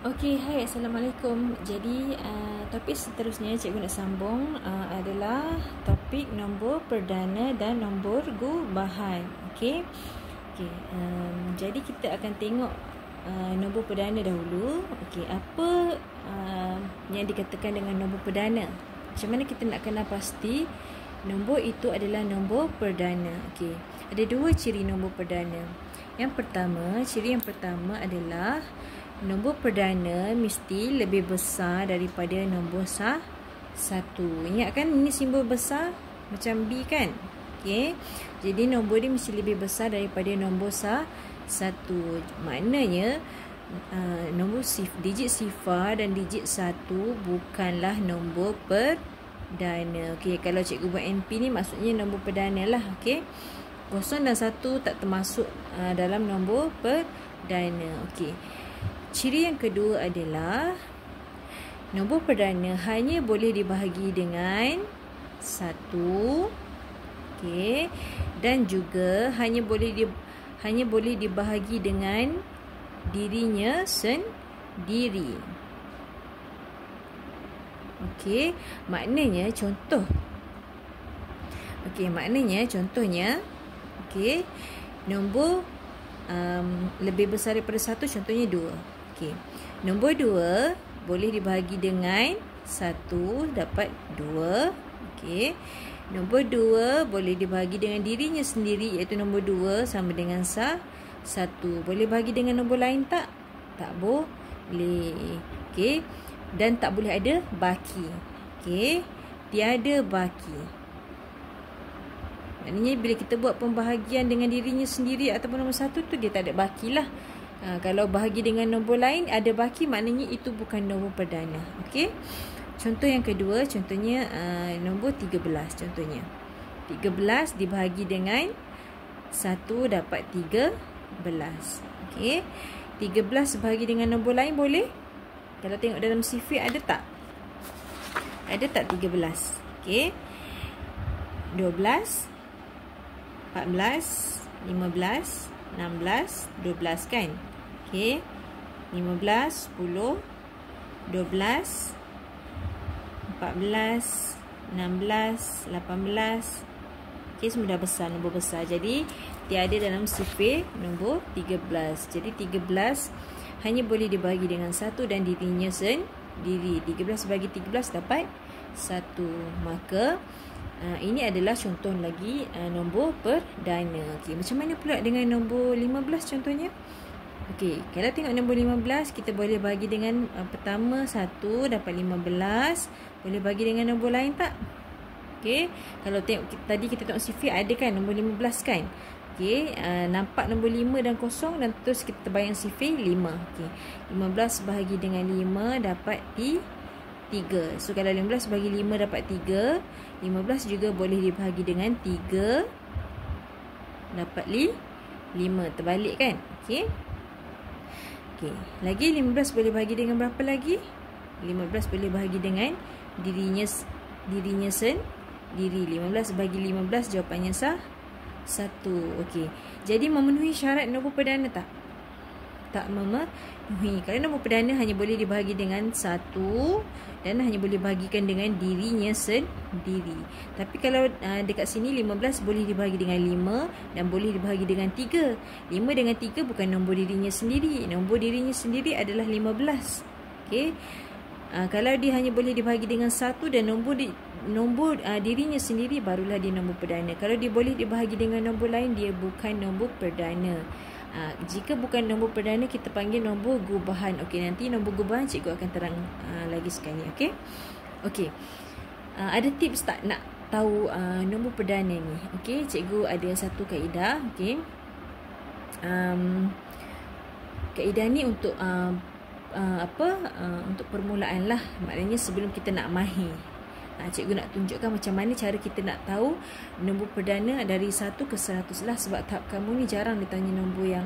Okey, hai, Assalamualaikum. Jadi, topik seterusnya cikgu nak sambung adalah topik nombor perdana dan nombor gubahan. Okey. Okey, jadi kita akan tengok nombor perdana dahulu. Okey, apa yang dikatakan dengan nombor perdana? Macam mana kita nak kenal pasti nombor itu adalah nombor perdana? Okey, ada dua ciri nombor perdana. Ciri yang pertama adalah nombor perdana mesti lebih besar daripada nombor satu. Ingat kan ini simbol besar macam B kan? Okey. Jadi nombor dia mesti lebih besar daripada nombor satu. Maknanya nombor digit sifar dan digit satu bukanlah nombor perdana. Okey, kalau cikgu buat NP ni maksudnya nombor perdana lah. Okey. 0 dan 1 tak termasuk dalam nombor perdana. Okey. Ciri yang kedua adalah nombor perdana hanya boleh dibahagi dengan 1. Okey. Dan juga hanya boleh dibahagi dengan dirinya sendiri. Okey, maknanya contohnya okey, nombor lebih besar daripada 1, contohnya 2. Okey. Nombor 2 boleh dibahagi dengan 1 dapat 2. Okey. Nombor 2 boleh dibahagi dengan dirinya sendiri iaitu nombor 2 sama dengan 1. Boleh bahagi dengan nombor lain tak? Tak boleh. Okey. Dan tak boleh ada baki. Okey. Tiada baki. Maknanya bila kita buat pembahagian dengan dirinya sendiri ataupun nombor 1 tu dia tak ada baki lah. Kalau bahagi dengan nombor lain ada baki, maknanya itu bukan nombor perdana. Okey. Contoh yang kedua, contohnya nombor 13 contohnya. 13 dibahagi dengan 1 dapat 13. Okey. 13 bahagi dengan nombor lain boleh? Kalau tengok dalam sifir ada tak? Ada tak 13? Okey. 12 14, 15, 16, 12 kan? Okey. 15, 10, 12, 14, 16, 18. Okey, semua dah besar, nombor besar. Jadi, tiada dalam sifir nombor 13. Jadi, 13 hanya boleh dibahagi dengan 1 dan dirinya sendiri. 13 bagi 13 dapat 1. Maka, ini adalah contoh lagi nombor perdana. Okey, macam mana pula dengan nombor 15 contohnya? Okey, kalau tengok nombor 15, kita boleh bagi dengan pertama 1 dapat 15. Boleh bagi dengan nombor lain tak? Okey, kalau tengok tadi kita tengok sifir ada kan nombor 15 kan? Okey, nampak nombor 5 dan kosong dan terus kita terbayang sifir 5. Okey, 15 bahagi dengan 5 dapat 3. So kalau 15 bagi 5 dapat 3. 15 juga boleh dibahagi dengan 3 dapat 5. Terbalik kan? Okey. Okey. Lagi 15 boleh bahagi dengan berapa lagi? 15 boleh bahagi dengan dirinya sendiri. 15 bagi 15 jawapannya 1. Okey. Jadi memenuhi syarat nombor perdana tak? Tak memenuhi. Kerana nombor perdana hanya boleh dibahagi dengan 1 dan hanya boleh bahagikan dengan dirinya sendiri. Tapi kalau dekat sini 15 boleh dibahagi dengan 5 dan boleh dibahagi dengan 3. 5 dengan 3 bukan nombor dirinya sendiri. Nombor dirinya sendiri adalah 15. Okey. Kalau dia hanya boleh dibahagi dengan 1 dan nombor dirinya sendiri, barulah dia nombor perdana. Kalau dia boleh dibahagi dengan nombor lain, dia bukan nombor perdana. Jika bukan nombor perdana, kita panggil nombor gubahan. Okey, nanti nombor gubahan cikgu akan terang lagi sekali. Okey. Okey. Ada tips tak nak tahu nombor perdana ni? Okey, cikgu ada satu kaedah. Okey. Kaedah ni untuk untuk permulaan lah. Maknanya sebelum kita nak mahir. Cikgu nak tunjukkan macam mana cara kita nak tahu nombor perdana dari 1 ke 100 lah. Sebab tahap kamu ni jarang ditanya nombor yang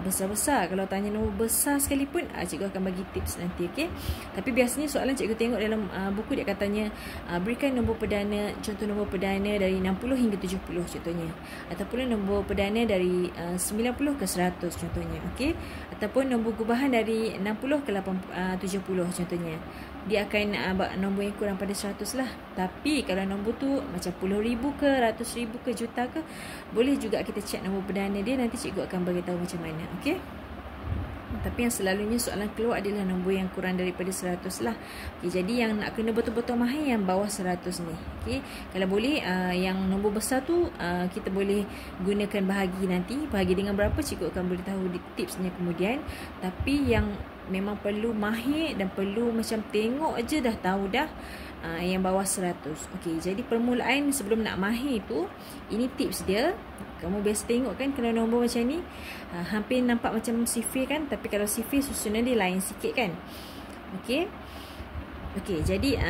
besar-besar. Kalau tanya nombor besar sekalipun, cikgu akan bagi tips nanti, okey. Tapi biasanya soalan cikgu tengok dalam buku dia akan tanya berikan nombor perdana, contoh nombor perdana dari 60 hingga 70 contohnya. Ataupun nombor perdana dari 90 ke 100 contohnya, okey. Ataupun nombor gubahan dari 60 ke 70 contohnya. Dia akan nombor yang kurang pada 100 lah. Tapi kalau nombor tu macam puluh ribu ke, ratus ribu ke, juta ke, boleh juga kita cek nombor perdana dia. Nanti cikgu akan beritahu macam mana, okey. Tapi yang selalunya soalan keluar adalah nombor yang kurang daripada 100 lah. Okay, jadi yang nak kena betul-betul mahir yang bawah 100 ni. Okay. Kalau boleh yang nombor besar tu kita boleh gunakan bahagi nanti. Bahagi dengan berapa cikgu akan beritahu di tipsnya kemudian. Tapi yang memang perlu mahir dan perlu macam tengok je dah tahu dah yang bawah 100. Okey, jadi permulaan sebelum nak mahir tu, ini tips dia. Kamu biasa tengok kan kalau nombor macam ni hampir nampak macam sifir kan, tapi kalau sifir susunan dia lain sikit kan. Okey. Okey, jadi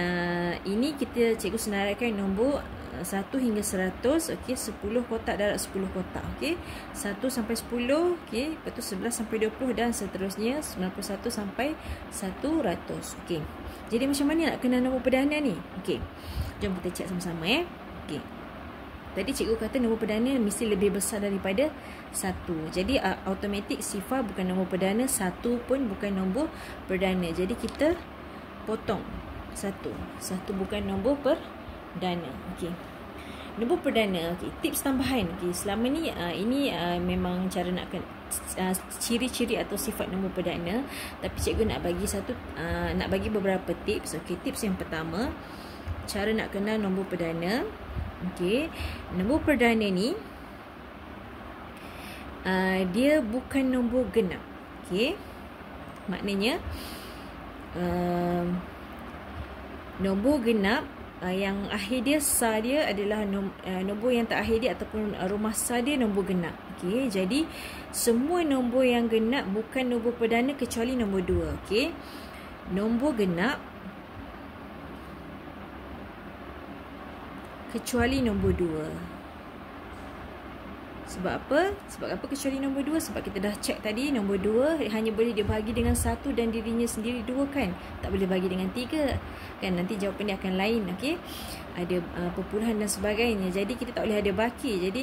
ini kita cikgu senaraikan nombor 1 hingga 100, okey, 10 kotak darab 10 kotak, okey. 1 sampai 10, okey, lepas tu 11 sampai 20 dan seterusnya 91 sampai 100, okey. Jadi macam mana nak kenal nombor perdana ni? Okey. Jom kita cek sama-sama Okey. Tadi cikgu kata nombor perdana mesti lebih besar daripada 1. Jadi automatik sifar bukan nombor perdana, 1 pun bukan nombor perdana. Jadi kita potong 1. 1 bukan nombor perdana. Okey. Nombor perdana, okey, tips tambahan. Okey, selama ni ini memang cara nak ciri-ciri atau sifat nombor perdana, tapi cikgu nak bagi beberapa tips. Okey, tips yang pertama, cara nak kenal nombor perdana. Okey, nombor perdana ni dia bukan nombor genap. Okey. Maknanya nombor genap yang akhir dia sa dia adalah nombor yang tak akhir dia ataupun rumah sa dia nombor genap. Okey, jadi semua nombor yang genap bukan nombor perdana kecuali nombor 2. Okey. Nombor genap kecuali nombor 2. Sebab apa? Sebab apa kecuali nombor 2? Sebab kita dah cek tadi nombor 2 hanya boleh dibahagi dengan 1 dan dirinya sendiri 2 kan. Tak boleh bagi dengan 3 kan. Nanti jawapan dia akan lain. Okey. Ada perpuluhan dan sebagainya. Jadi kita tak boleh ada baki. Jadi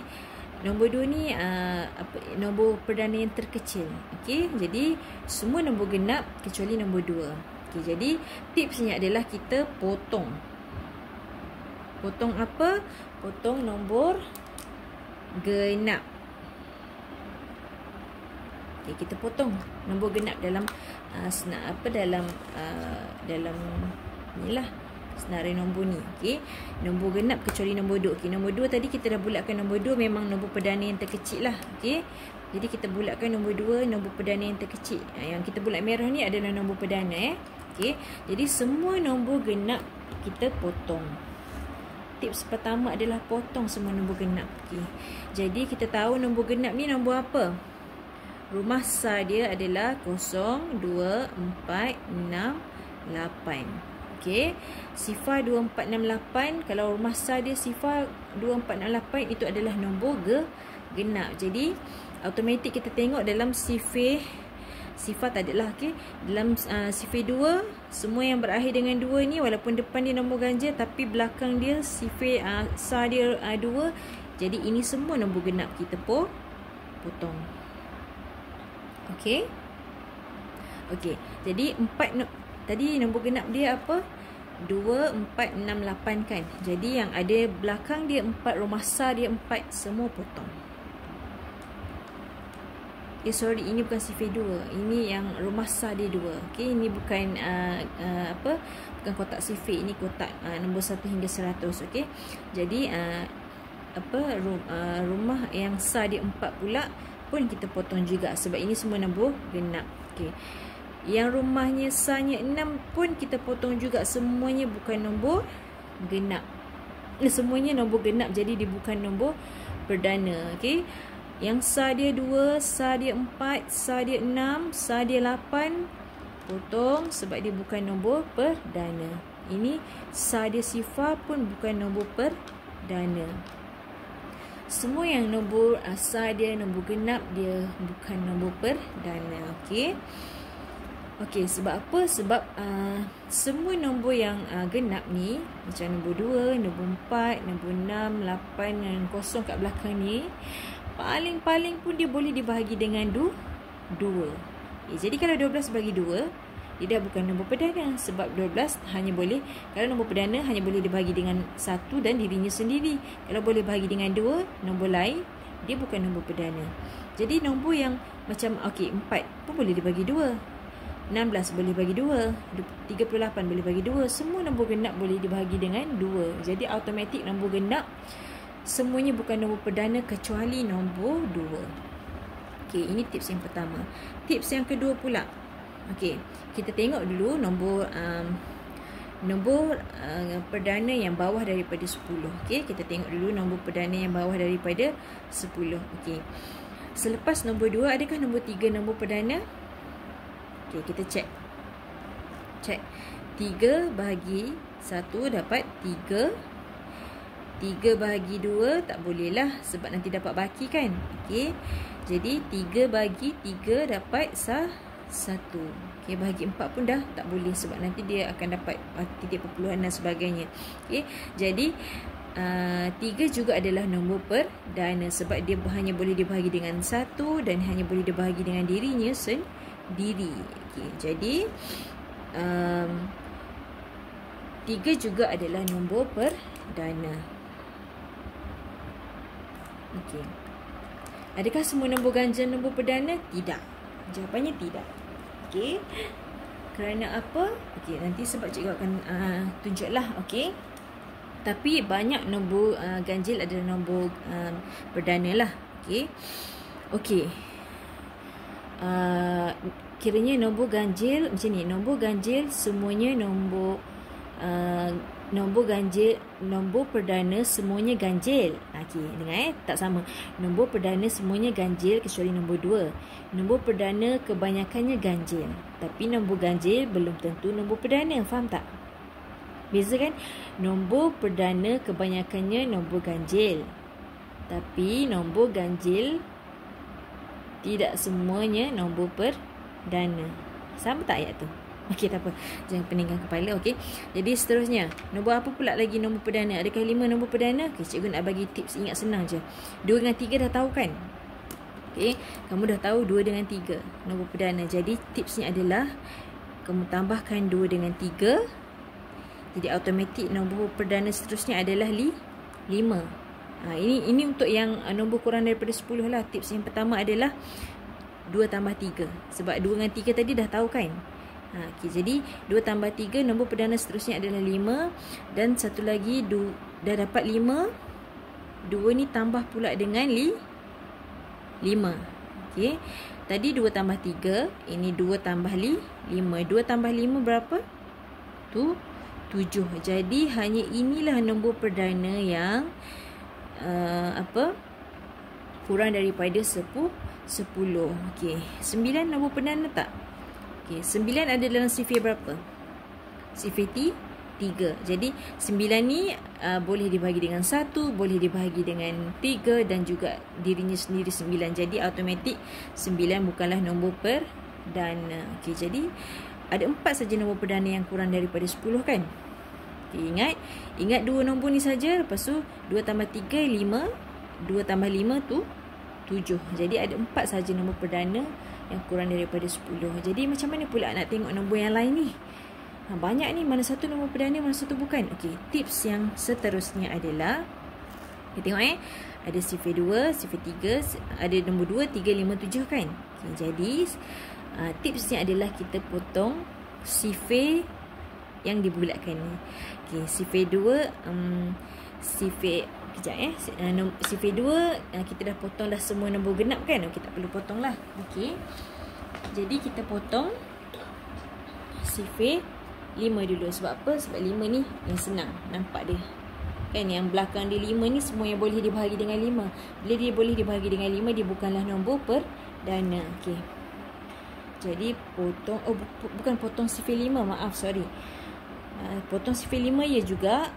nombor 2 ni nombor perdana yang terkecil. Okey. Jadi semua nombor genap kecuali nombor 2. Okey. Jadi tipsnya adalah kita potong. Potong apa? Potong nombor genap. Okay, kita potong nombor genap dalam dalam inilah senarai nombor ni. Okey, nombor genap kecuali nombor 2. Okey, nombor 2 tadi kita dah bulatkan nombor 2 memang nombor perdana yang terkecil lah. Okey, jadi kita bulatkan nombor 2 nombor perdana yang terkecil. Yang kita bulat merah ni adalah nombor perdana Okey, jadi semua nombor genap kita potong. Tips pertama adalah potong semua nombor genap. Okey. Jadi kita tahu nombor genap ni nombor apa? Rumah sa dia adalah 0, 2, 4, 6, 8. Okey. Sifar 2468, kalau rumah sa dia sifar 2468 itu adalah nombor genap. Jadi automatik kita tengok dalam sifar tak adalah dalam sifir 2 semua yang berakhir dengan 2 ni walaupun depan dia nombor ganjil tapi belakang dia sifir sa dia 2, jadi ini semua nombor genap kita potong. Okey. Okey. Jadi 4 tadi nombor genap dia apa? 2, 4, 6, 8 kan. Jadi yang ada belakang dia 4, rumah sa dia 4, semua potong. Sorry, ini bukan sifir 2. Ini yang rumah sa dia 2. Okey, ini bukan bukan kotak sifir, ini kotak nombor 1 hingga 100. Okey. Jadi rumah yang sa dia 4 pula pun kita potong juga sebab ini semua nombor genap. Okey. Yang rumahnya sa-nya 6 pun kita potong juga, semuanya bukan nombor genap. Semuanya nombor genap, jadi dia bukan nombor perdana. Okey. Yang sa dia 2, sa dia 4, sa dia 6, sa dia 8, potong sebab dia bukan nombor perdana. Ini sa dia sifar pun bukan nombor perdana. Semua yang nombor asal dia, nombor genap, dia bukan nombor perdana. Okey. Okey, sebab apa? Sebab semua nombor yang genap ni, macam nombor 2, nombor 4, nombor 6, 8 dan 0 kat belakang ni, paling-paling pun dia boleh dibahagi dengan 2. Jadi kalau 12 bagi 2, dia dah bukan nombor perdana. Sebab 12 hanya boleh, kalau nombor perdana hanya boleh dibahagi dengan 1 dan dirinya sendiri. Kalau boleh bahagi dengan 2 nombor lain, dia bukan nombor perdana. Jadi nombor yang macam 4 pun boleh dibagi 2. 16 boleh bagi 2, 38 boleh bagi 2. Semua nombor genap boleh dibahagi dengan 2. Jadi automatik nombor genap semuanya bukan nombor perdana kecuali nombor 2. Okey, ini tips yang pertama. Tips yang kedua pula. Okey, kita tengok dulu nombor perdana yang bawah daripada 10. Okey, kita tengok dulu nombor perdana yang bawah daripada 10. Okey. Selepas nombor 2, adakah nombor 3 nombor perdana? Okey, kita cek. 3 bahagi 1 dapat 3. 3 bahagi 2 tak boleh lah sebab nanti dapat baki kan. Okey. Jadi 3 bahagi 3 dapat 1. Okey, bahagi 4 pun dah tak boleh sebab nanti dia akan dapat titik perpuluhan dan sebagainya. Okey. Jadi 3 juga adalah nombor perdana sebab dia hanya boleh dibahagi dengan 1 dan hanya boleh dibahagi dengan dirinya sendiri. Okey, jadi 3 juga adalah nombor perdana. Okey. Adakah semua nombor ganjil nombor perdana? Tidak. Jawapannya tidak. Okey. Kerana apa? Okey, nanti sebab cikgu akan tunjuklah. Okey. Tapi banyak nombor ganjil adalah nombor perdana lah. Okey. Okey. Kiranya nombor ganjil macam ni. Nombor ganjil semuanya nombor ganjil, nombor perdana semuanya ganjil. Okey, dengar tak sama. Nombor perdana semuanya ganjil kecuali nombor 2. Nombor perdana kebanyakannya ganjil. Tapi nombor ganjil belum tentu nombor perdana. Faham tak? Beza kan? Nombor perdana kebanyakannya nombor ganjil. Tapi nombor ganjil tidak semuanya nombor perdana. Sama tak ayat tu? Okey, tak apa. Jangan peningkan kepala. Okey. Jadi seterusnya, nombor apa pula lagi nombor perdana? Adakah 5 nombor perdana? Okey, cikgu nak bagi tips, ingat senang je. 2 dengan 3 dah tahu kan? Okey, kamu dah tahu 2 dengan 3 nombor perdana. Jadi tipsnya adalah kamu tambahkan 2 dengan 3. Jadi automatik nombor perdana seterusnya adalah 5. Ini untuk yang nombor kurang daripada 10 lah. Tips yang pertama adalah 2 tambah 3. Sebab 2 dengan 3 tadi dah tahu kan? Okay, jadi 2 tambah 3, nombor perdana seterusnya adalah 5. Dan satu lagi, dah dapat 5. 2 ni tambah pula dengan 5. Okay. Tadi 2 tambah 3, ini 2 tambah 5. 2 tambah 5 berapa? 7. Jadi hanya inilah nombor perdana yang kurang daripada 10. Okey, 9 nombor perdana tak? Okey, 9 ada dalam sifir berapa? Sifir 3. Jadi 9 ni boleh dibahagi dengan 1, boleh dibahagi dengan 3 dan juga dirinya sendiri 9. Jadi automatik 9 bukanlah nombor perdana. Okey, jadi ada 4 saja nombor perdana yang kurang daripada 10 kan? Okay, ingat 2 nombor ni saja. Lepas tu 2 tambah 3 5, 2 tambah 5 tu 7. Jadi ada 4 saja nombor perdana yang kurang daripada 10. Jadi macam mana pula nak tengok nombor yang lain ni? Banyak ni, mana satu nombor perdana, mana satu bukan. Okey, tips yang seterusnya adalah kita tengok ada sifir 2, sifir 3, ada nombor 2, 3, 5, 7 kan? Okay, jadi tipsnya adalah kita potong sifir yang dibulatkan ni. Okey, sifir 2, sifir kejap sifir 2 kita dah potong dah semua nombor genap kan? Okey, tak perlu potong lah. Okey. Jadi kita potong sifir 5 dulu. Sebab apa? Sebab 5 ni yang senang. Nampak dia? Kan yang belakang dia 5 ni semua yang boleh dibahagi dengan 5. Bila dia boleh dibahagi dengan 5, dia bukanlah nombor perdana. Okey. Jadi potong, bukan potong sifir 5, maaf, sorry. Potong sifir 5 ya juga.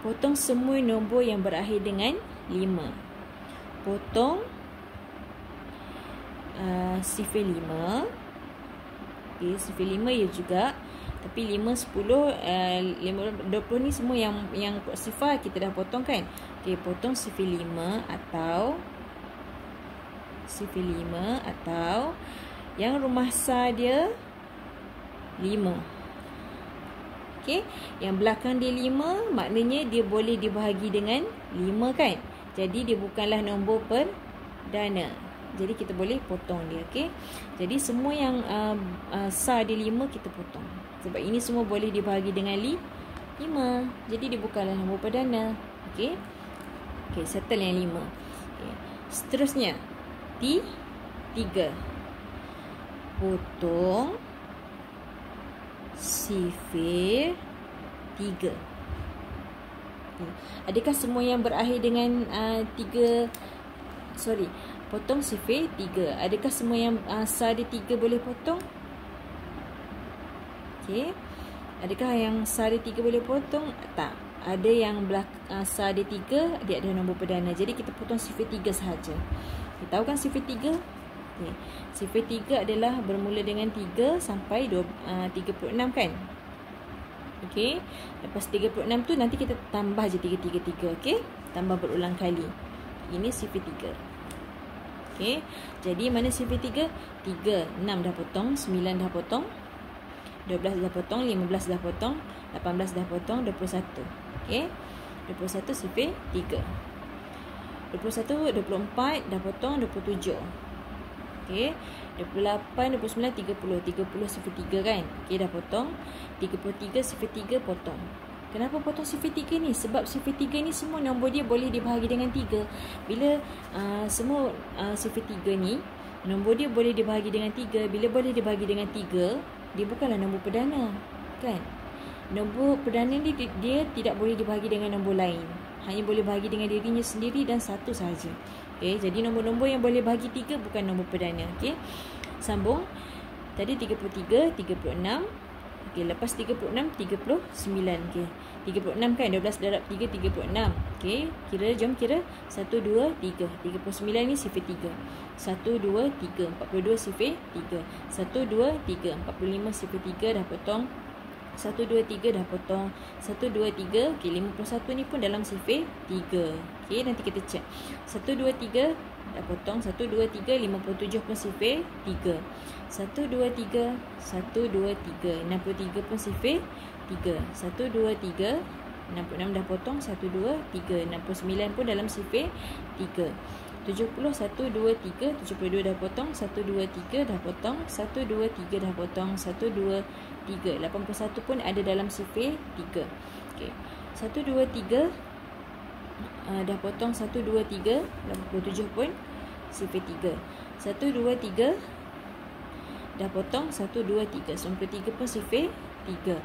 potong semua nombor yang berakhir dengan 5. Potong sifir 5. Okay, sifir 5 ya juga. Tapi 5, 10, 5, 20 ni semua yang sifar kita dah potong kan. Okay, potong sifir 5 atau sifir 5 atau yang rumah sar dia 5. Okay, yang belakang dia 5, maknanya dia boleh dibahagi dengan 5 kan. Jadi dia bukanlah nombor perdana. Jadi kita boleh potong dia. Okay, jadi semua yang sar dia 5 kita potong. Sebab ini semua boleh dibahagi dengan 5. Jadi dia bukanlah nombor perdana. Okay, okay, settle yang 5. Okay. Seterusnya 3. Potong sifir 3. Adakah semua yang berakhir dengan 3? Potong sifir 3. Adakah semua yang sar dia 3 boleh potong? Okey. Adakah yang sar dia 3 boleh potong? Tak. Ada yang sar dia 3, dia ada nombor perdana. Jadi kita potong sifir 3 sahaja. Kita tahu kan sifir 3? Okay. Sifir 3 adalah bermula dengan 3 sampai 36 kan? Okey. Lepas 36 tu nanti kita tambah je 3. Okey. Tambah berulang kali. Ini sifir 3. Okey. Jadi mana sifir 3? 3, 6 dah potong, 9 dah potong, 12 dah potong, 15 dah potong, 18 dah potong, 21. Okey. 21 sifir 3. 21, 24 dah potong, 27. Okey. 28, 29, 30. 30 sifir 3 kan? Okey, dah potong. 33 sifir 3 potong. Kenapa potong sifir 3 ni? Sebab sifir 3 ni semua nombor dia boleh dibahagi dengan 3. Bila semua sifir 3 ni, nombor dia boleh dibahagi dengan 3. Bila boleh dibahagi dengan 3, dia bukanlah nombor perdana. Kan? Nombor perdana ni dia tidak boleh dibahagi dengan nombor lain. Hanya boleh bahagi dengan dirinya sendiri dan satu sahaja. Okay, jadi nombor-nombor yang boleh bahagi 3 bukan nombor perdana. Okay, sambung. Tadi 33, 36. Okay, lepas 36, 39. Okay, 36 kan, 12 darab 3, 36. Okay, jom kira 1, 2, 3. 39 ni sifir 3. 1, 2, 3. 42 sifir 3. 1, 2, 3. 45 sifir 3 dah potong. 1, 2, 3 dah potong. 1, 2, 3. Okay, 51 ni pun dalam sifir 3. Okay, nanti kita cek. 1, 2, 3 dah potong. 1, 2, 3. 57 pun sifir 3. 1, 2, 3. 1, 2, 3. 63 pun sifir 3. 1, 2, 3. 66 dah potong. 1, 2, 3. 69 pun dalam sifir 3. 70, 1, 2, 3. 72 dah potong. 1, 2, 3 dah potong. 1, 2, 3 dah potong. 1, 2, 3. 81 pun ada dalam sifir 3. Okay. 1, 2, 3 dah potong. 1, 2, 3. 87 pun sifir 3. 1, 2, 3 dah potong. 1, 2, 3. 93 pun sifir 3.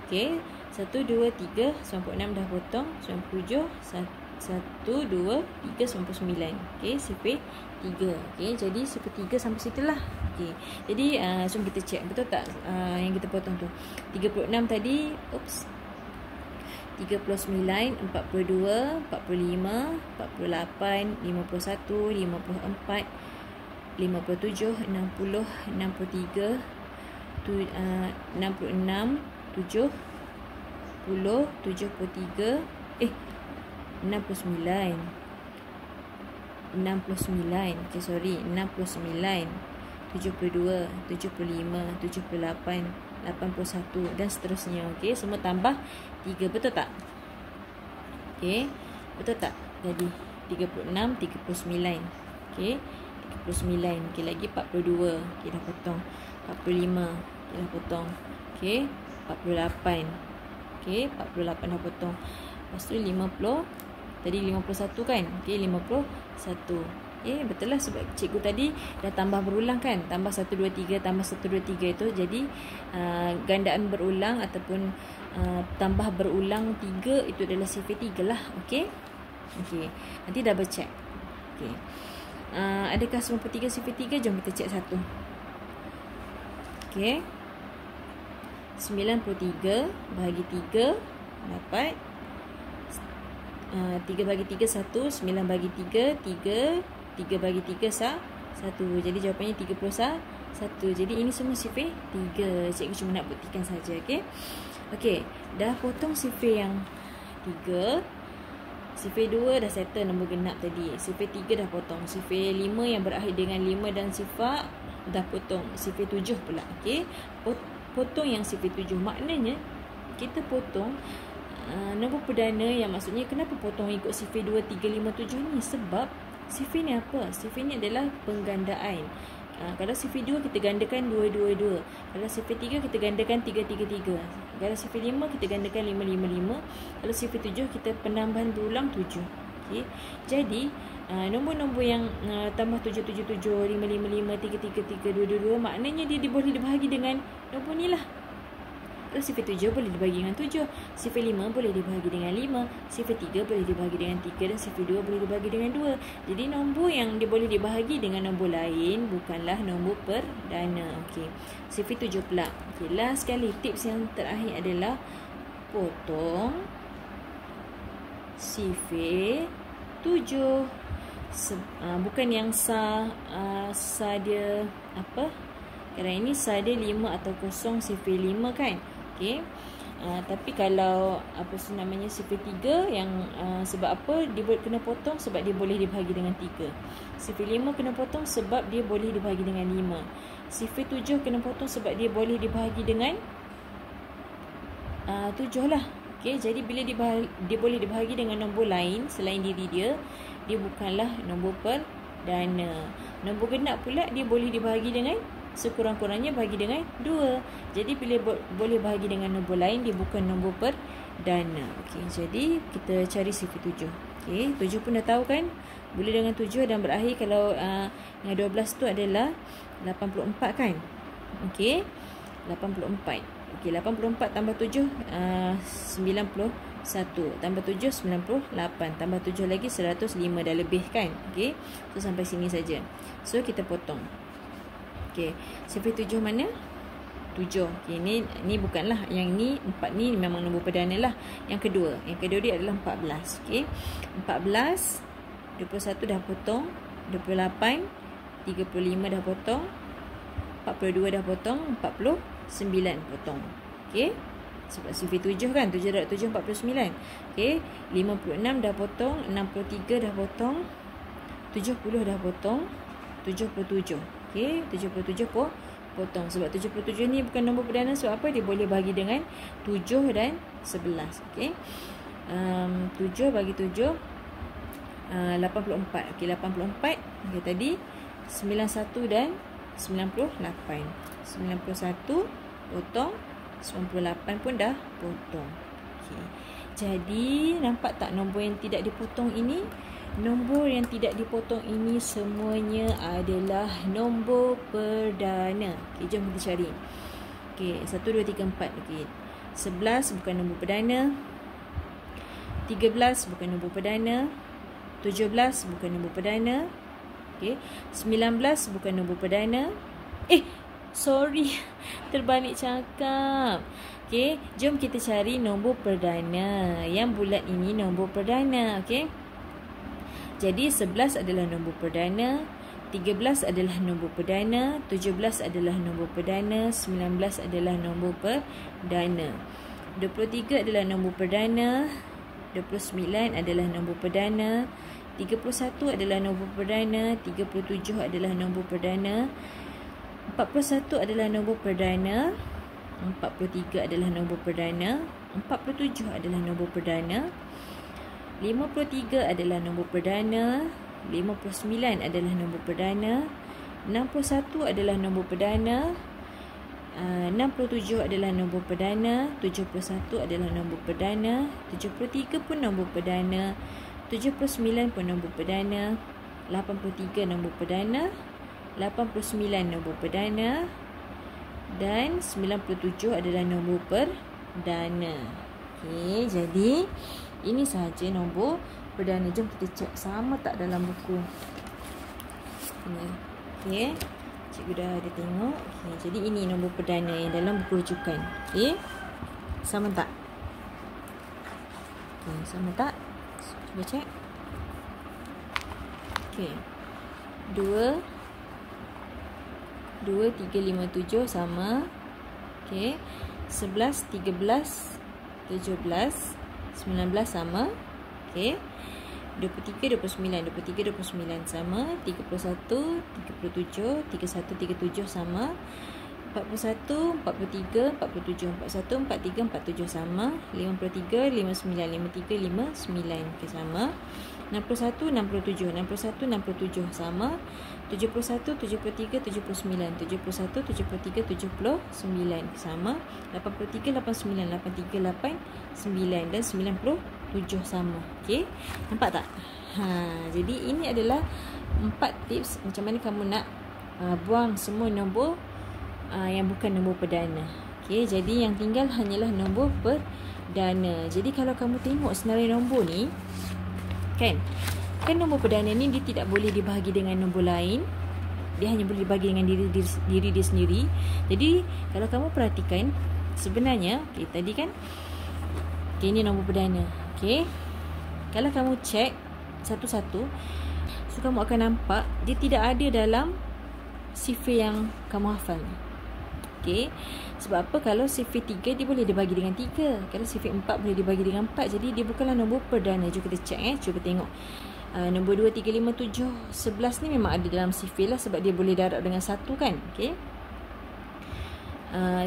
Okay. 1, 2, 3. 96 dah potong. 97. 1, 2, 3, 99. Okay, sifir 3. Okay, jadi sifir 3 sampai situlah. Okay, jadi jom kita cek betul tak yang kita potong tu. 36 tadi, 39, 42, 45, 48, 51, 54, 57, 60, 63, 66, 70, 73, 69. Okay, sorry. 69, 72, 75, 78, 81 dan seterusnya. Okay, semua tambah 3. Betul tak? Okay, betul tak? Jadi 36, 39. Okay, 39. Okay, lagi 42. Okay, dah potong. 45. Okay, dah potong. Okay, 48. Okay, 48 dah potong. Lepas tu 50. Tadi 51 kan? Okay, 51. Okay, betul lah sebab cikgu tadi dah tambah berulang kan? Tambah 1, 2, 3, tambah 1, 2, 3 itu. Jadi, gandaan berulang ataupun tambah berulang 3 itu adalah sifir 3 lah. Okay? Okay. Nanti double check. Okay. Adakah semua 3 sifir 3? Jom kita cek satu. Okay. 93 bahagi 3 dapat 3 bagi 3 1, 9 bagi 3 3, 3 bagi 3 1. Jadi jawapannya 31. Jadi ini semua sifir 3. Cikgu cuma nak buktikan saja. Okey, dah potong sifir yang 3. Sifir 2 dah settle nombor genap tadi. Sifir 3 dah potong. Sifir 5 yang berakhir dengan 5 dan sifar dah potong. Sifir 7 pula. Okey, potong yang sifir 7. Maknanya kita potong nombor perdana, yang maksudnya kenapa potong ikut sifir 2, 3, 5, 7 ni? Sebab sifir ni apa? Sifir ni adalah penggandaan. Kalau sifir 2 kita gandakan 2, 2, 2. Kalau sifir 3 kita gandakan 3, 3, 3. Kalau sifir 5 kita gandakan 5, 5, 5. Kalau sifir 7 kita penambahan berulang 7. Okey. Jadi nombor-nombor yang tambah 7, 7, 7, 5, 5, 5, 3, 3, 3, 2, 2, 2, maknanya dia boleh dibahagi dengan nombor ni lah. Kalau sifir 7 boleh dibahagi dengan 7, sifir 5 boleh dibahagi dengan 5, sifir 3 boleh dibahagi dengan 3 dan sifir 2 boleh dibahagi dengan 2. Jadi nombor yang dia boleh dibahagi dengan nombor lain bukanlah nombor perdana. Okey. Sifir 7 pula. Okey, last sekali tips yang terakhir adalah potong sifir 7. Bukan yang sa dia apa? Kadang ini sa dia 5 atau kosong sifir 5 kan? Okey. Tapi kalau namanya sifir 3 yang sebab apa dia kena potong? Sebab dia boleh dibahagi dengan 3. Sifir 5 kena potong sebab dia boleh dibahagi dengan 5. Sifir 7 kena potong sebab dia boleh dibahagi dengan 7 lah. Okey, jadi bila dia boleh dibahagi dengan nombor lain selain diri dia, dia bukanlah nombor perdana. Nombor genap pula dia boleh dibahagi dengan sekurang-kurangnya bahagi dengan 2. Jadi bila boleh bahagi dengan nombor lain, dia bukan nombor perdana. Okey, jadi kita cari sifir 7. Okey, 7 pun dah tahu kan? Boleh dengan 7 dan berakhir kalau dengan 12 tu adalah 84 kan? Okey, 84. Okey, 84 tambah 7 91. Tambah 7 98. Tambah 7 lagi 105, dah lebih kan? Okey, so sampai sini saja. So kita potong. Okey, sifir 7 mana? 7. Okey, ni bukanlah, yang ni 4 ni memang nombor perdana lah. Yang kedua dia adalah 14. Okey, 14 21 dah potong, 28 35 dah potong, 42 dah potong, 49 potong. Okey, sebab sifir 7 kan, 7 darab 7 49. Okey, 56 dah potong, 63 dah potong, 70 dah potong, 77. Okey, 77 potong. Sebab 77 ni bukan nombor perdana. Sebab apa? Dia boleh bahagi dengan 7 dan 11. Okey, 7 bagi 7 84. Okey, 84. Okey, tadi 91 dan 98. 91 potong, 98 pun dah potong. Okey, jadi nampak tak nombor yang tidak dipotong ini? Nombor yang tidak dipotong ini semuanya adalah nombor perdana. Okey, jom kita cari. Okey, 1, 2, 3, 4. Okey, 11 bukan nombor perdana, 13 bukan nombor perdana, 17 bukan nombor perdana. Okey, 19 bukan nombor perdana. Sorry, terbalik cakap. Okey, jom kita cari nombor perdana. Yang bulat ini nombor perdana. Okey, jadi 11 adalah nombor perdana, 13 adalah nombor perdana, 17 adalah nombor perdana, 19 adalah nombor perdana, 23 adalah nombor perdana, 29 adalah nombor perdana, 31 adalah nombor perdana, 37 adalah nombor perdana, 41 adalah nombor perdana, 43 adalah nombor perdana, 47 adalah nombor perdana, 53 adalah nombor perdana, 59 adalah nombor perdana, 61 adalah nombor perdana, 67 adalah nombor perdana, 71 adalah nombor perdana, 73 pun nombor perdana, 79 pun nombor perdana, 83 nombor perdana, 89 nombor perdana dan 97 adalah nombor perdana. Okey, jadi ini sahaja nombor perdana. Jom kita cek sama tak dalam buku ni. Okey, cikgu dah ada tengok. Okey, jadi ini nombor perdana yang dalam buku rujukan. Okey, sama tak? Okey, sama tak? Cuba cek. Okey. 2 3 5 7 sama. Okey. 11 13 17 19 sama. Okey. 23 29 sama. 31 37 31 37 sama. 41 43 47 41 43 47 sama. 53 59 53 59 okay, sama. 61 67 61 67 sama. 71 73 79 71 73 79 sama. 83 89 83 89 dan 97 sama. Okey, nampak tak? Jadi ini adalah 4 tips macam mana kamu nak buang semua nombor yang bukan nombor perdana. Okey, jadi yang tinggal hanyalah nombor perdana. Jadi kalau kamu tengok senarai nombor ni, kan nombor perdana ni dia tidak boleh dibahagi dengan nombor lain. Dia hanya boleh dibahagi dengan diri dia sendiri. Jadi kalau kamu perhatikan, sebenarnya tadi kan ini nombor perdana. Okey, kalau kamu cek satu-satu, so kamu akan nampak dia tidak ada dalam sifir yang kamu hafal. Okey, sebab apa? Kalau sifir 3 dia boleh dibagi dengan 3. Kalau sifir 4 boleh dibagi dengan 4. Jadi dia bukanlah nombor perdana. Jom kita cek cuba tengok. Nombor 2, 3, 5, 7, 11 ni memang ada dalam sifir lah sebab dia boleh darab dengan 1 kan. Okey.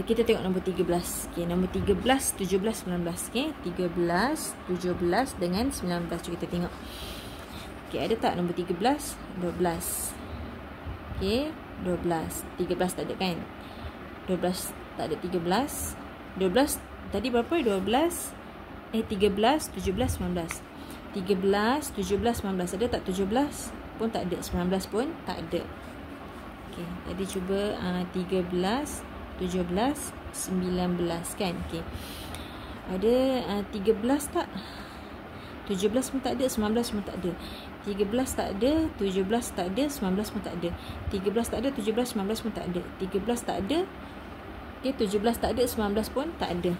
Kita tengok nombor 13. Okey, nombor 13, 17, 19. Okey, 13, 17 dengan 19. Cuba kita tengok. Okey, ada tak nombor 13? 12. Okey, 12. 13 tak ada kan? 12 tak ada 13. 12 tadi berapa? 13 13 17 19. 13 17 19 ada tak? 17 pun tak ada, 19 pun tak ada. Okey, tadi cuba 13 17 19 kan. Okey, ada 13 tak? 17 pun tak ada, 19 pun tak ada. 13 tak ada, 17 tak ada, 19 pun tak ada. 13 tak ada, 17 19 pun tak ada. 13 tak ada. Okey, 17 tak ada, 19 pun tak ada.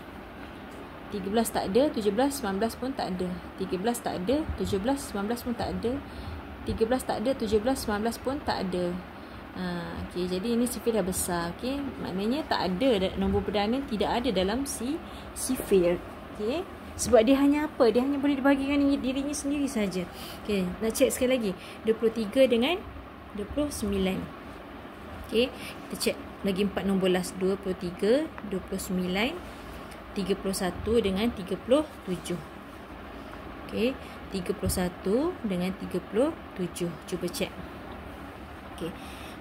13 tak ada, 17 19 pun tak ada. 13 tak ada, 17 19 pun tak ada. 13 tak ada, 17 19 pun tak ada. Okey, jadi ini sifir dah besar. Okey, maknanya tak ada nombor perdana, tidak ada dalam sifir. Okey, sebab dia hanya apa? Dia hanya boleh dibahagikan dengan dirinya sendiri saja. Okey, nak cek sekali lagi. 23 dengan 29. Okey, kita cek lagi 4 nombor last. 23, 29, 31 dengan 37. Okey, 31 dengan 37. Cuba cek. Okey,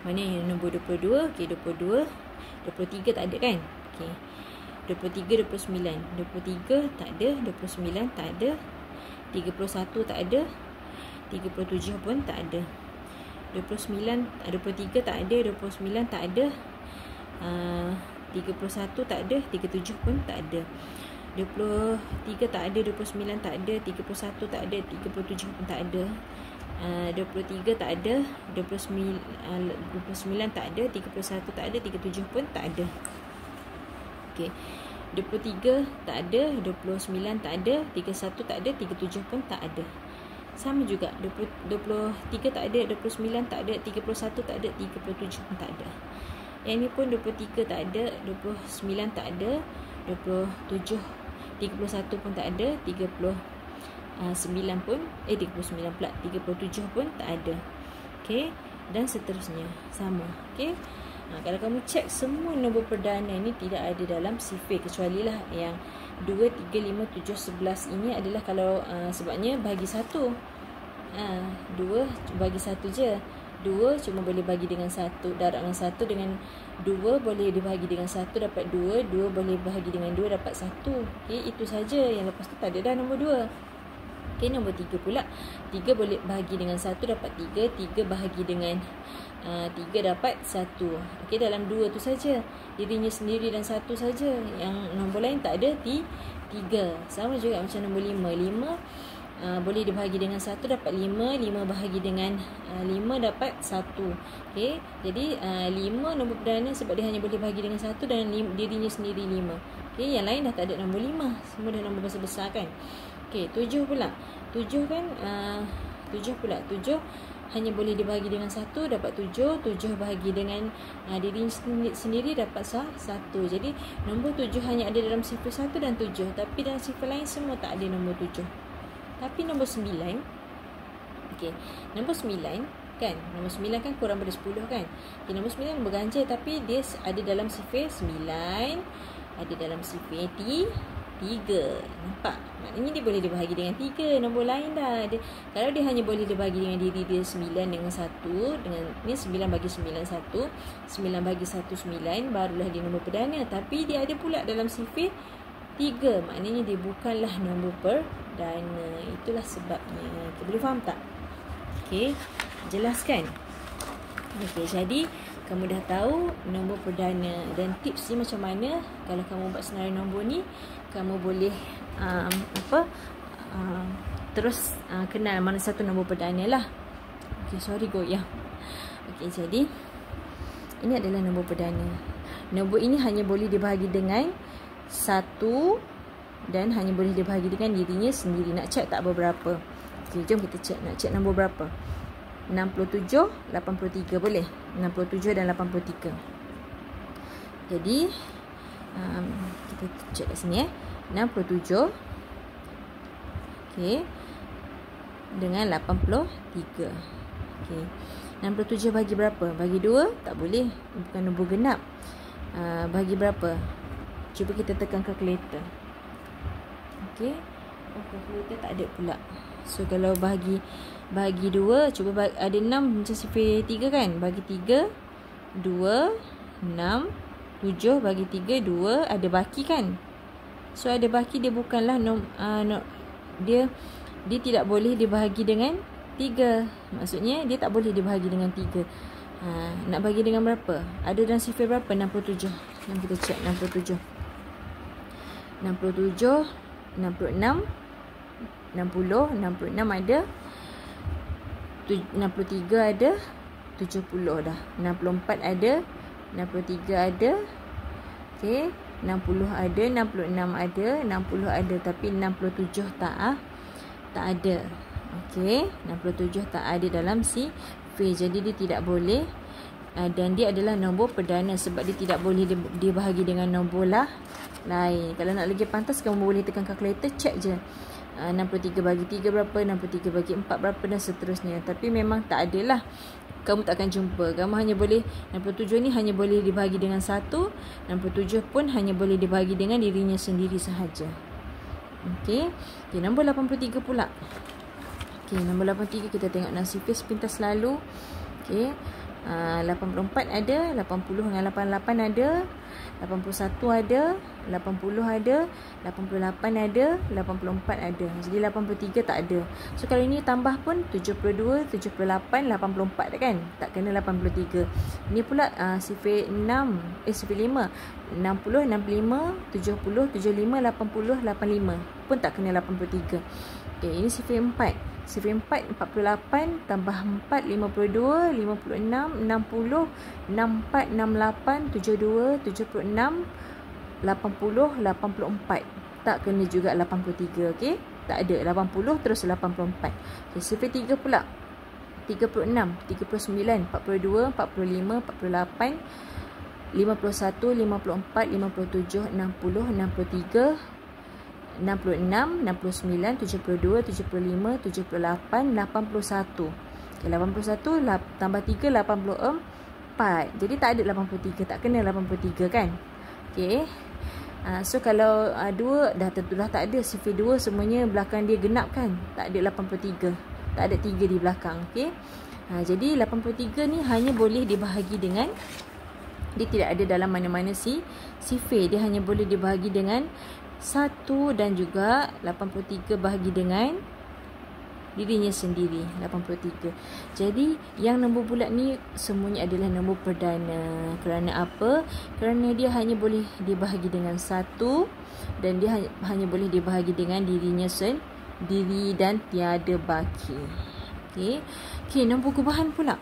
mana yang nombor 22? Okey, 22. 23 tak ada kan? Okey, 23, 29. 23 tak ada, 29 tak ada, 31 tak ada, 37 pun tak ada. 29, 23 tak ada, 29 tak ada, 31 tak ada, 37 pun tak ada. 23 tak ada, 29 tak ada, 31 tak ada, 37 pun tak ada. 23 tak ada, 29 tak ada, 31 tak ada, 37 pun tak ada. Okey, 23 tak ada, 29 tak ada, 31 tak ada, 37 pun tak ada. Sama juga, 23 tak ada, 29 tak ada, 31 tak ada, 37 pun tak ada. Yang ni pun 23 tak ada, 29 tak ada, 27, 31 pun tak ada, 39 pun 39 pula, 37 pun tak ada. Okey, dan seterusnya sama. Okey, kalau kamu cek semua nombor perdana ni tidak ada dalam sifir, kecuali lah yang 2, 3, 5, 7, 11 ini adalah kalau sebabnya bagi 1. 2 bagi 1 je. 2 cuma boleh bagi dengan 1, darab dengan 1, dengan 2 boleh dibahagi dengan 1 dapat 2, 2 boleh bahagi dengan 2 dapat 1. Okey, itu saja. Yang lepas tu tak ada dah nombor 2. Okey, nombor 3 pula. 3 boleh bahagi dengan 1 dapat 3, 3 bahagi dengan 3 dapat 1. Okey, dalam 2 tu saja. Dirinya sendiri dan 1 saja. Yang nombor lain tak ada 3. Sama juga macam nombor 5. 5 boleh dibahagi dengan 1 dapat 5, 5 bahagi dengan 5 dapat 1. Okey, jadi 5 nombor perdana sebab dia hanya boleh bahagi dengan 1 dan dirinya sendiri 5. Okey, yang lain dah tak ada nombor 5. Semua dah nombor besar-besar kan. Okey, 7 pula. 7 kan 7 pula. 7 hanya boleh dibahagi dengan 1, dapat 7. 7 bahagi dengan diri sendiri dapat 1. Jadi nombor 7 hanya ada dalam sifar 1 dan 7. Tapi dalam sifar lain semua tak ada nombor 7. Tapi nombor 9, okey, nombor 9 kan, nombor 9 kan kurang pada 10 kan. Okay, nombor 9 berganjil tapi dia ada dalam sifar 9, ada dalam sifar 3. Nampak? Maknanya dia boleh dibahagi dengan 3. Nombor lain dah. Kalau dia hanya boleh dibahagi dengan diri dia 9 dengan 1, dengan ni 9 bagi 9 1, 9 bagi 1 9, barulah dia nombor perdana. Tapi dia ada pula dalam sifar 3. Maknanya dia bukanlah nombor perdana. Itulah sebabnya. Okay, boleh faham tak? Okey, jelaskan. Okey, jadi kamu dah tahu nombor perdana dan tips ni macam mana. Kalau kamu buat senarai nombor ni, kamu boleh terus kenal mana satu nombor perdana lah. Okey, sorry goyang. Okey, jadi ini adalah nombor perdana. Nombor ini hanya boleh dibahagi dengan 1 dan hanya boleh dibahagi dengan dirinya sendiri. Nak cek tak berapa? Okey, jom kita cek. Nak cek nombor berapa? 67, 83 boleh. 67 dan 83. Jadi kita cek kat sini 67 okey dengan 83. Okey. 67 bagi berapa? Bagi 2 tak boleh. Bukan nombor genap. Bagi berapa? Cuba kita tekan kalkulator. Okey. Kalkulator tak ada pula. So kalau bagi 2, cuba ada 6 macam sifar 3 kan. Bagi 3 2 6 7 bagi 3 2, ada baki kan. So ada baki, dia bukanlah dia tidak boleh dibahagi dengan 3. Maksudnya dia tak boleh dibahagi dengan 3. Nak bagi dengan berapa? Ada dalam sifar berapa? 67. Yang kita cek 67. 67 66 60, 66 ada, 63 ada, 70 dah. 64 ada, 63 ada. Okey, 60 ada, 66 ada, 60 ada tapi 67 tak ada. Okey, 67 tak ada dalam sifar. Jadi dia tidak boleh dan dia adalah nombor perdana sebab dia tidak boleh dibahagi dengan nombor lain. Kalau nak lagi pantas, kamu boleh tekan kalkulator, cek je. 63 bagi 3 berapa, 63 bagi 4 berapa dan seterusnya. Tapi memang tak adalah, kamu tak akan jumpa. Kamu hanya boleh 67 ni hanya boleh dibahagi dengan 1. 67 pun hanya boleh dibahagi dengan dirinya sendiri sahaja. Okey. Okey, nombor 83 pula. Okey, nombor 83 kita tengok nasifis pintas selalu. Okey. 84 ada, 80 dengan 88 ada, 81 ada, 80 ada, 88 ada, 84 ada. Jadi 83 tak ada. So kalau ini tambah pun 72, 78, 84 kan? Tak kena 83. Ini pula sifar 5, 60, 65, 70, 75, 80, 85 pun tak kena 83. Okay, ini sifar 4. Sifar 4, 48 tambah 4, 52, 56, 60, 64, 68, 72, 76, 80, 84. Tak kena juga 83, okey? Tak ada 80 terus 84. Okey, sifar 3 pula. 36, 39, 42, 45, 48, 51, 54, 57, 60, 63, 66, 69, 72, 75, 78, 81. Okay, 81 tambah 3, 84. Jadi tak ada 83, tak kena 83 kan? Okey. So kalau 2 dah tentu dah tak ada. Sifar 2 semuanya belakang dia genap kan? Tak ada 83. Tak ada 3 di belakang. Okey. Jadi 83 ni hanya boleh dibahagi dengan, dia tidak ada dalam mana-mana sifar. Dia hanya boleh dibahagi dengan 1 dan juga 83 bahagi dengan dirinya sendiri, 83. Jadi yang nombor bulat ni semuanya adalah nombor perdana. Kerana apa? Kerana dia hanya boleh dibahagi dengan 1 dan dia hanya boleh dibahagi dengan dirinya sendiri dan tiada baki. Okey. Okey, nombor gubahan pula.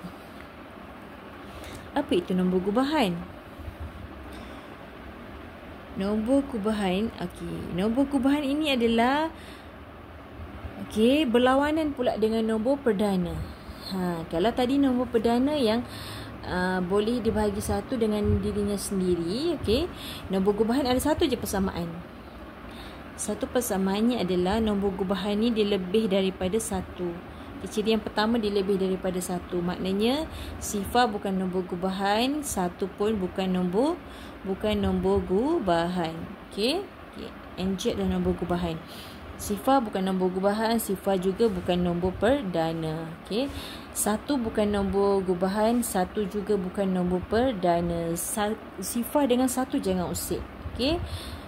Apa itu nombor gubahan? Nombor kubahan, okey. Nombor kubahan ini adalah Okey, berlawanan pula dengan nombor perdana. Kalau tadi nombor perdana yang boleh dibahagi satu dengan dirinya sendiri, okey. Nombor gubahan ada satu je persamaan. Satu persamaannya adalah nombor gubahan ni dia lebih daripada satu. Ciri yang pertama dia lebih daripada satu. Maknanya sifar bukan nombor gubahan, satu pun bukan nombor gubahan. Okey. NZ adalah nombor gubahan. Sifar bukan nombor gubahan, sifar juga bukan nombor perdana. Okey. Satu bukan nombor gubahan, satu juga bukan nombor perdana. Sifar dengan satu jangan usik. Okey.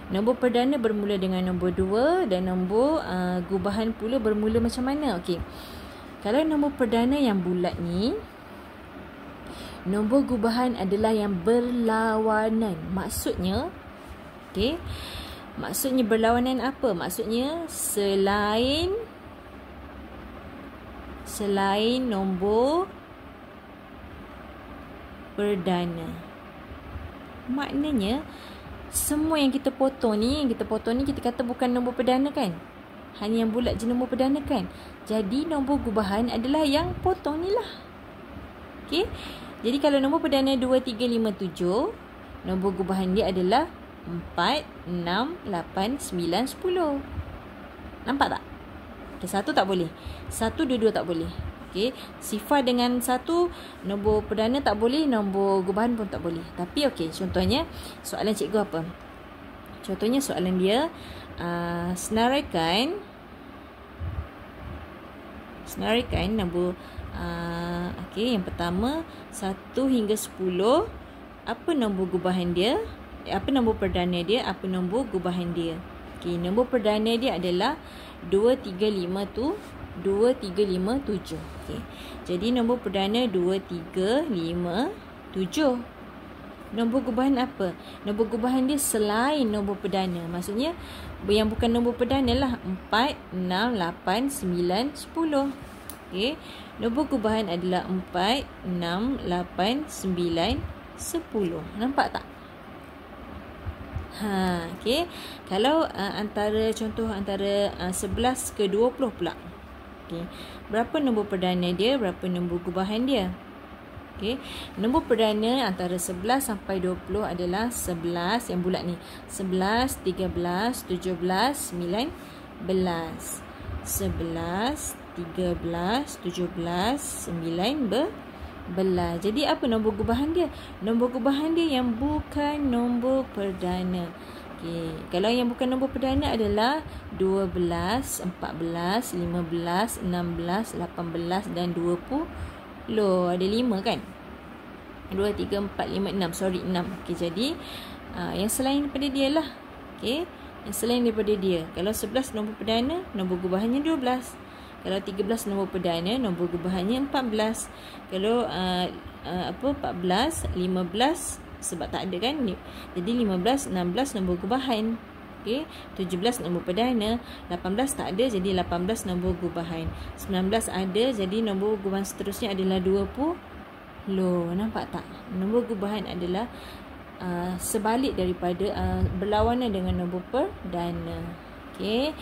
Nombor perdana bermula dengan nombor 2 dan nombor gubahan pula bermula macam mana? Okey. Kalau nombor perdana yang bulat ni, nombor gubahan adalah yang berlawanan. Maksudnya, okey. Maksudnya berlawanan apa? Maksudnya selain nombor perdana. Maknanya semua yang kita potong ni kita kata bukan nombor perdana kan? Hanya yang bulat je nombor perdana kan? Jadi nombor gubahan adalah yang potong ni lah. Okey. Jadi kalau nombor perdana 2, 3, 5, 7, nombor gubahan dia adalah 4, 6, 8, 9, 10. Nampak tak? Okay, satu tak boleh. Satu, dua tak boleh. Okay. Sifar dengan satu, nombor perdana tak boleh, nombor gubahan pun tak boleh. Tapi okey, contohnya soalan cikgu apa? Contohnya soalan dia, senaraikan nombor, okey, yang pertama 1 hingga 10, apa nombor gubahan dia? Apa nombor perdana dia, apa nombor gubahan dia. Okey, nombor perdana dia adalah 2, 3, 5 tu 2, 3, 5, 7. Okey. Jadi nombor perdana 2, 3, 5, 7. Nombor gubahan apa? Nombor gubahan dia selain nombor perdana. Maksudnya yang bukan nombor perdana lah. 4, 6, 8, 9, 10. Okey. Nombor gubahan adalah 4, 6, 8, 9, 10. Nampak tak? Okey. Kalau antara 11 ke 20 pula. Okey. Berapa nombor perdana dia, berapa nombor gubahan dia? Okey. Nombor perdana antara 11 sampai 20 adalah 11 yang bulat ni. 11, 13, 17, 19. 11, 13, 17, 19. Jadi apa nombor gubahan dia? Nombor gubahan dia yang bukan nombor perdana. Okey, kalau yang bukan nombor perdana adalah 12, 14, 15, 16, 18 dan 20. Ada 5 kan? 2, 3, 4, 5, 6. 6. Okey, jadi yang selain daripada dia lah. Okey, yang selain daripada dia. Kalau 11 nombor perdana, nombor gubahannya 12. Kalau 13 nombor perdana, nombor gubahannya 14. Kalau 14, 15 sebab tak ada kan. Jadi 15, 16 nombor gubahan. Okey, 17 nombor perdana, 18 tak ada jadi 18 nombor gubahan. 19 ada jadi nombor gubahan seterusnya adalah 20. Nampak tak? Nombor gubahan adalah sebalik daripada berlawanan dengan nombor perdana. Okey,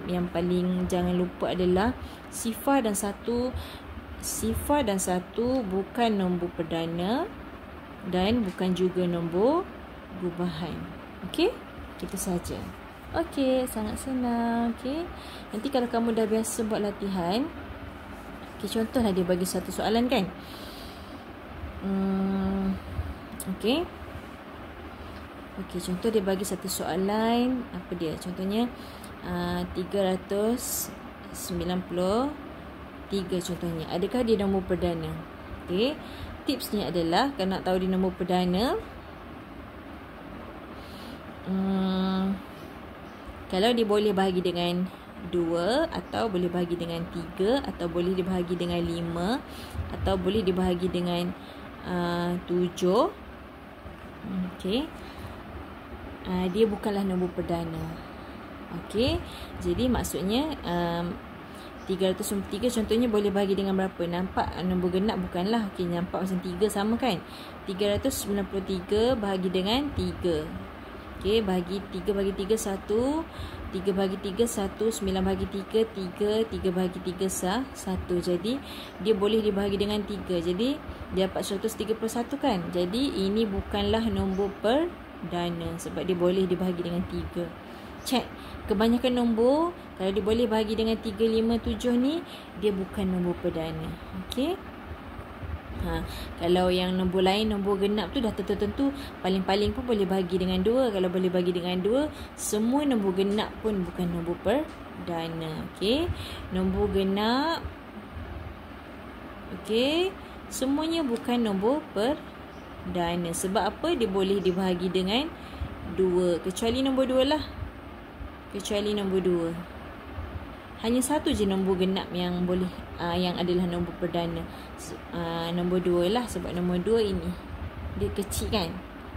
yang paling jangan lupa adalah sifar dan satu bukan nombor perdana dan bukan juga nombor gubahan. Okey, itu saja. Okey, sangat senang. Okey, nanti kalau kamu dah biasa buat latihan, okey, contohlah dia bagi satu soalan kan. Okey. Okey, contoh dia bagi satu soalan. Apa dia? Contohnya 393 contohnya. Adakah dia nombor perdana? Okey. Tipsnya adalah kalau nak tahu dia nombor perdana, kalau dia boleh bahagi dengan 2 atau boleh bahagi dengan 3 atau boleh dibahagi dengan 5 atau boleh dibahagi dengan 7. Okey. Dia bukanlah nombor perdana. Okey. Jadi maksudnya 393 contohnya boleh bahagi dengan berapa? Nampak nombor genap bukanlah. Okey, nampak macam 3 sama kan? 393 bahagi dengan 3. Okey, bagi 3 bagi 3 1, 3 bagi 3 1, 9 bagi 3 3, 3 bagi 3 1. Jadi dia boleh dibahagi dengan 3. Jadi dia dapat 131 kan. Jadi ini bukanlah nombor perdana sebab dia boleh dibahagi dengan 3. Check. Kebanyakan nombor kalau dia boleh bahagi dengan 3, 5, 7 ni, dia bukan nombor perdana. Okey. Kalau yang nombor lain, nombor genap tu dah tentu paling-paling pun boleh bahagi dengan 2. Kalau boleh bahagi dengan 2, semua nombor genap pun bukan nombor perdana. Okey. Nombor genap, okey, semuanya bukan nombor perdana. Sebab apa? Dia boleh dibahagi dengan 2. Kecuali nombor 2 lah. Kecuali nombor 2. Hanya satu je nombor genap yang boleh yang adalah nombor perdana. Nombor 2 lah, sebab nombor 2 ini dia kecil kan.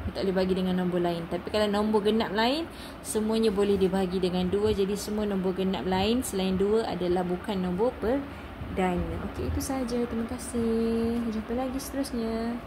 Dia tak boleh bagi dengan nombor lain. Tapi kalau nombor genap lain, semuanya boleh dibahagi dengan 2. Jadi semua nombor genap lain selain 2 adalah bukan nombor perdana. Okey, itu sahaja. Terima kasih. Jumpa lagi seterusnya.